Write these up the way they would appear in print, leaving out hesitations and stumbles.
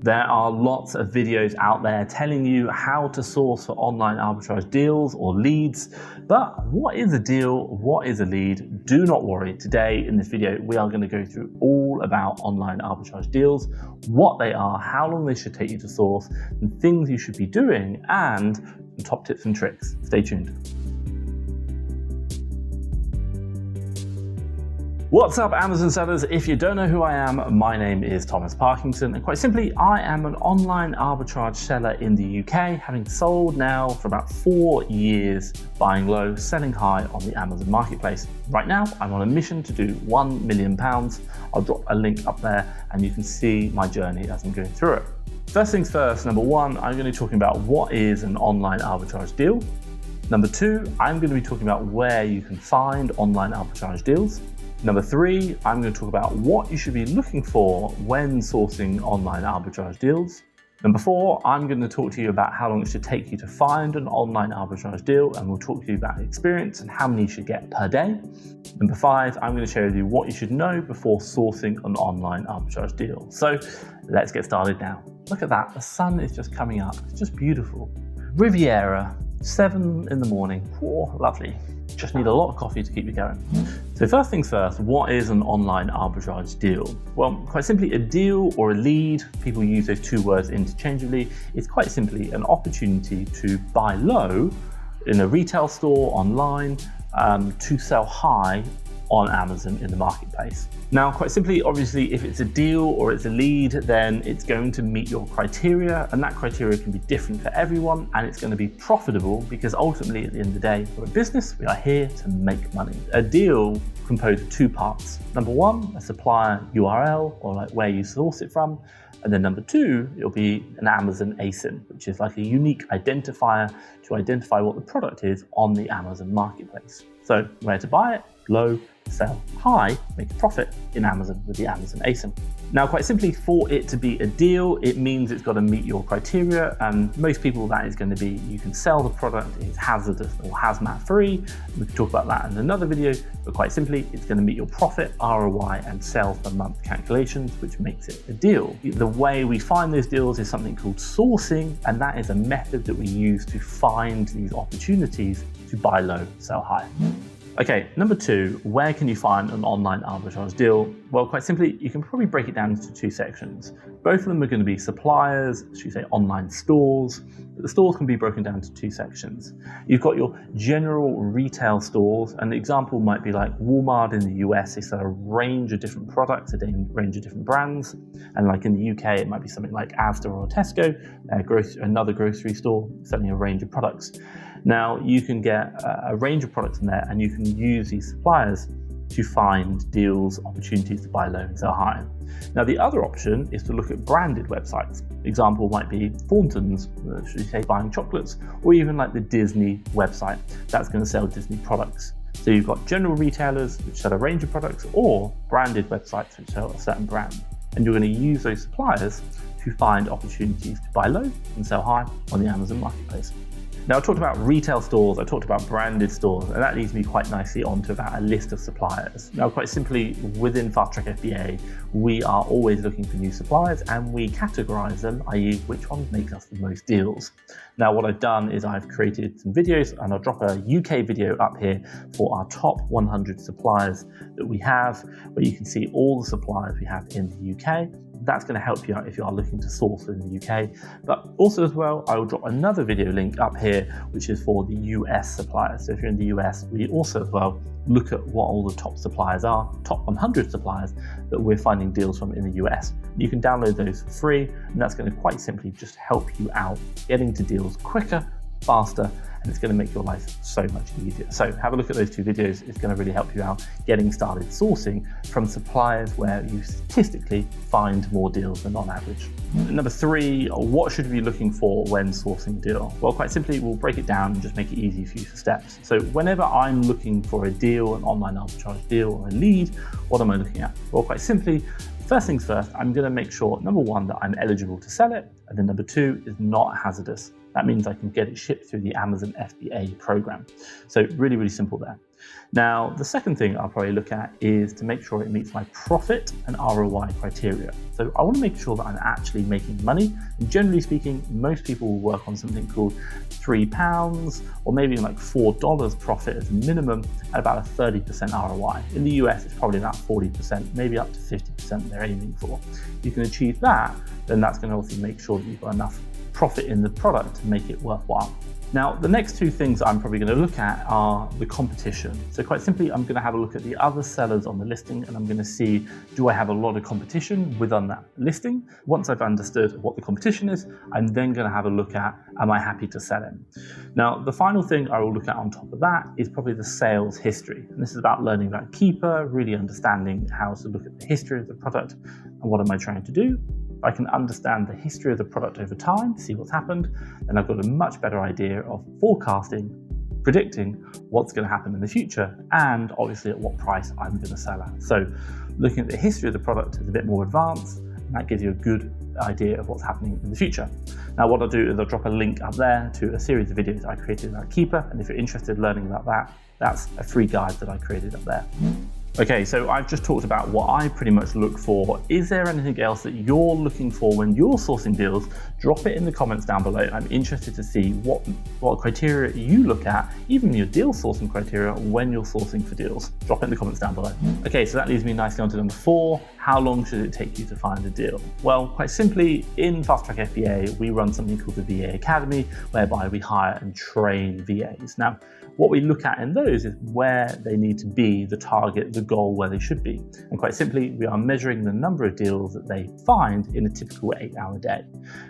There are lots of videos out there telling you how to source for online arbitrage deals or leads, but what is a deal? What is a lead? Do not worry. Today in this video, we are going to go through all about online arbitrage deals, what they are, how long they should take you to source, and things you should be doing, and some top tips and tricks. Stay tuned. What's up, Amazon sellers? If you don't know who I am, my name is Thomas Parkinson, and quite simply, I am an online arbitrage seller in the UK, having sold now for about 4 years, buying low, selling high on the Amazon marketplace. Right now, I'm on a mission to do £1 million. I'll drop a link up there and you can see my journey as I'm going through it. First things first, number one, I'm going to be talking about what is an online arbitrage deal. Number two, I'm going to be talking about where you can find online arbitrage deals. Number three, I'm going to talk about what you should be looking for when sourcing online arbitrage deals. Number four, I'm going to talk to you about how long it should take you to find an online arbitrage deal, and we'll talk to you about experience and how many you should get per day. Number five, I'm going to share with you what you should know before sourcing an online arbitrage deal. So let's get started now. Look at that, the sun is just coming up. It's just beautiful. Riviera, 7 in the morning. Oh, lovely. Just need a lot of coffee to keep you going. So first things first, what is an online arbitrage deal? Well, quite simply, a deal or a lead, people use those two words interchangeably, is quite simply an opportunity to buy low in a retail store, online, to sell high on Amazon in the marketplace. Now, quite simply, obviously, if it's a deal or it's a lead, then it's going to meet your criteria, and that criteria can be different for everyone, and it's going to be profitable because ultimately, at the end of the day, we're a business, we are here to make money. A deal composed of two parts. Number one, a supplier URL, or like where you source it from. And then number two, it'll be an Amazon ASIN, which is like a unique identifier to identify what the product is on the Amazon marketplace. So where to buy it, low, sell high, make a profit in Amazon with the Amazon ASIN. Now, quite simply, for it to be a deal, it means it's got to meet your criteria, and most people that is going to be, you can sell the product, it's hazardous or hazmat free. We can talk about that in another video, but quite simply, it's going to meet your profit, ROI, and sales per month calculations, which makes it a deal. The way we find those deals is something called sourcing, and that is a method that we use to find these opportunities to buy low, sell high. Okay, number two, where can you find an online arbitrage deal? Well, quite simply, you can probably break it down into two sections. Both of them are going to be suppliers, should we say online stores, but the stores can be broken down into two sections. You've got your general retail stores, and the example might be like Walmart in the US, they sell a range of different products, a range of different brands, and like in the UK, it might be something like Asda or Tesco, another grocery store selling a range of products. Now, you can get a range of products in there, and you can use these suppliers to find deals, opportunities to buy low and sell high. Now, the other option is to look at branded websites. Example might be Thornton's, should we say, buying chocolates, or even like the Disney website that's going to sell Disney products. So you've got general retailers which sell a range of products, or branded websites which sell a certain brand. And you're going to use those suppliers to find opportunities to buy low and sell high on the Amazon marketplace. Now, I talked about retail stores, I talked about branded stores, and that leads me quite nicely onto about a list of suppliers. Now, quite simply, within FastTrackFBA, we are always looking for new suppliers, and we categorize them, i.e. which ones make us the most deals. Now, what I've done is I've created some videos, and I'll drop a UK video up here for our top 100 suppliers that we have, where you can see all the suppliers we have in the UK. That's going to help you out if you are looking to source in the UK. But also as well, I will drop another video link up here, which is for the US suppliers. So if you're in the US, we also as well look at what all the top suppliers are, top 100 suppliers that we're finding deals from in the US. You can download those for free, and that's going to quite simply just help you out getting to deals quicker, faster, and it's going to make your life so much easier. So have a look at those two videos. It's going to really help you out getting started sourcing from suppliers where you statistically find more deals than on average. Number three, what should we be looking for when sourcing a deal? Well, quite simply, we'll break it down and just make it easy for you for steps. So whenever I'm looking for a deal, an online arbitrage deal or a lead, what am I looking at? Well, quite simply, first things first, I'm going to make sure, number one, that I'm eligible to sell it, and then number two is not hazardous. that means I can get it shipped through the Amazon FBA program. So really, really simple there. Now, the second thing I'll probably look at is to make sure it meets my profit and ROI criteria. So I want to make sure that I'm actually making money. And generally speaking, most people will work on something called £3 or maybe like $4 profit as a minimum at about a 30% ROI. In the US, it's probably about 40%, maybe up to 50% they're aiming for. If you can achieve that, then that's going to also make sure that you've got enough profit in the product to make it worthwhile. Now, the next two things I'm probably going to look at are the competition. So quite simply, I'm going to have a look at the other sellers on the listing, and I'm going to see, do I have a lot of competition within that listing? Once I've understood what the competition is, I'm then going to have a look at, am I happy to sell it? Now, the final thing I will look at on top of that is probably the sales history. And this is about learning about Keeper, really understanding how to look at the history of the product and what am I trying to do. I can understand the history of the product over time, see what's happened, then I've got a much better idea of forecasting, predicting what's going to happen in the future, and obviously at what price I'm going to sell at. So looking at the history of the product is a bit more advanced, and that gives you a good idea of what's happening in the future. Now, what I'll do is I'll drop a link up there to a series of videos I created about Keeper, and if you're interested in learning about that, that's a free guide that I created up there. Okay, so I've just talked about what I pretty much look for. Is there anything else that you're looking for when you're sourcing deals? Drop it in the comments down below. I'm interested to see what criteria you look at, even your deal sourcing criteria when you're sourcing for deals. Drop it in the comments down below. Okay, so that leads me nicely on to number 4. How long should it take you to find a deal? Well, quite simply, in FastTrackFBA, we run something called the VA Academy, whereby we hire and train VAs. Now, what we look at in those is where they need to be, the target, the goal, where they should be. And quite simply, we are measuring the number of deals that they find in a typical 8-hour day.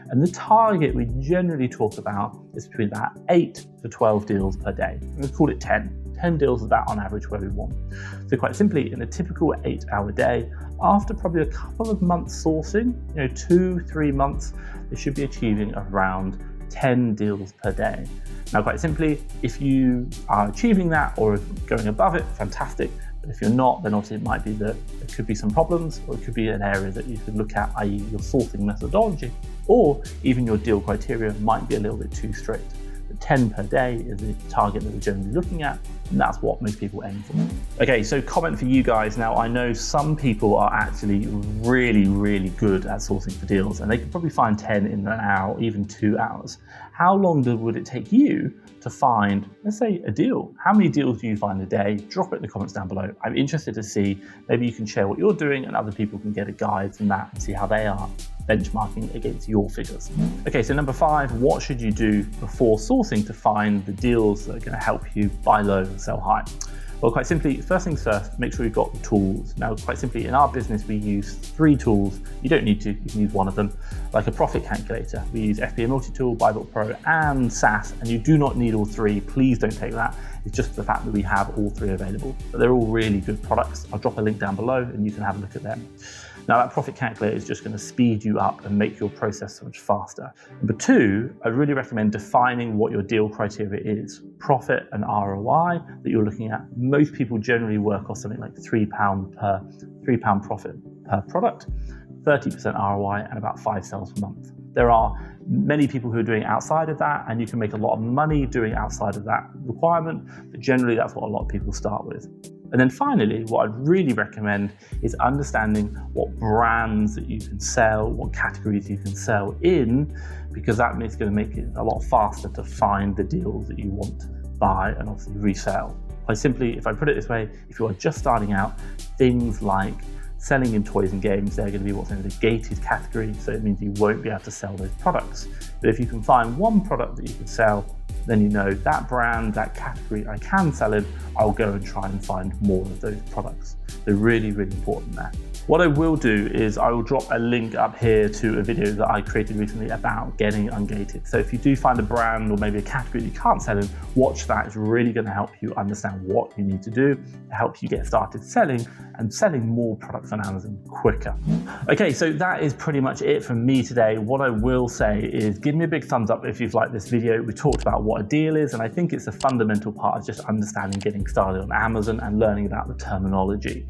And the target we generally talk about is between about 8 to 12 deals per day. Let's call it 10. 10 deals is that on average where we want. So quite simply, in a typical 8-hour day, after probably a couple of months sourcing, 2-3 months, they should be achieving around 10 deals per day. Now, quite simply, if you are achieving that or going above it, fantastic. But if you're not, then obviously it might be that there could be some problems, or it could be an area that you could look at, i.e. your sourcing methodology, or even your deal criteria might be a little bit too strict. But 10 per day is the target that we're generally looking at, and that's what most people aim for. Okay, so comment for you guys. Now, I know some people are actually really, really good at sourcing for deals, and they could probably find 10 in an hour, even 2 hours. How long would it take you to find, let's say, a deal? How many deals do you find a day? Drop it in the comments down below. I'm interested to see, maybe you can share what you're doing and other people can get a guide from that and see how they are benchmarking against your figures. Okay, so number 5, what should you do before sourcing to find the deals that are going to help you buy low and sell high? Well, quite simply, first things first, make sure you've got the tools. Now, quite simply, in our business, we use 3 tools. You don't need to, you can use one of them, like a profit calculator. We use FBA Multi-Tool, BuyBook Pro, and SAS, and you do not need all 3. Please don't take that. It's just the fact that we have all 3 available. But they're all really good products. I'll drop a link down below and you can have a look at them. Now, that profit calculator is just going to speed you up and make your process so much faster. Number 2, I really recommend defining what your deal criteria is, profit and ROI that you're looking at. Most people generally work off something like £3 profit per product, 30% ROI, and about 5 sales per month. There are many people who are doing outside of that, and you can make a lot of money doing outside of that requirement, but generally that's what a lot of people start with. And then finally, what I'd really recommend is understanding what brands that you can sell, what categories you can sell in, because that is going to make it a lot faster to find the deals that you want to buy and obviously resell. Quite simply, if I put it this way, if you are just starting out, things like selling in toys and games, they're going to be what's in the gated category, so it means you won't be able to sell those products. But if you can find one product that you can sell, then you know that brand, that category I can sell in, I'll go and try and find more of those products. They're really, really important there. What I will do is I will drop a link up here to a video that I created recently about getting ungated. So if you do find a brand or maybe a category that you can't sell in, watch that. It's really going to help you understand what you need to do to help you get started selling and selling more products on Amazon quicker. Okay, so that is pretty much it from me today. What I will say is give me a big thumbs up if you've liked this video. We talked about what a deal is, and I think it's a fundamental part of just understanding getting started on Amazon and learning about the terminology.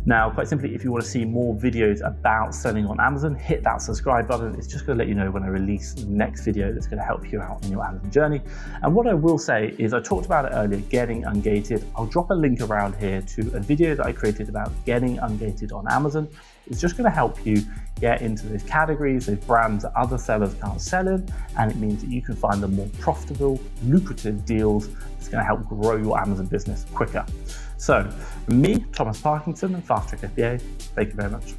Now, quite simply, if you want to see see more videos about selling on Amazon, hit that subscribe button. It's just going to let you know when I release the next video that's going to help you out in your Amazon journey. And what I will say is, I talked about it earlier, getting ungated. I'll drop a link around here to a video that I created about getting ungated on Amazon. It's just going to help you get into those categories, those brands that other sellers can't sell in, and it means that you can find the more profitable, lucrative deals that's going to help grow your Amazon business quicker. So, from me, Thomas Parkinson and FastTrackFBA, thank you very much.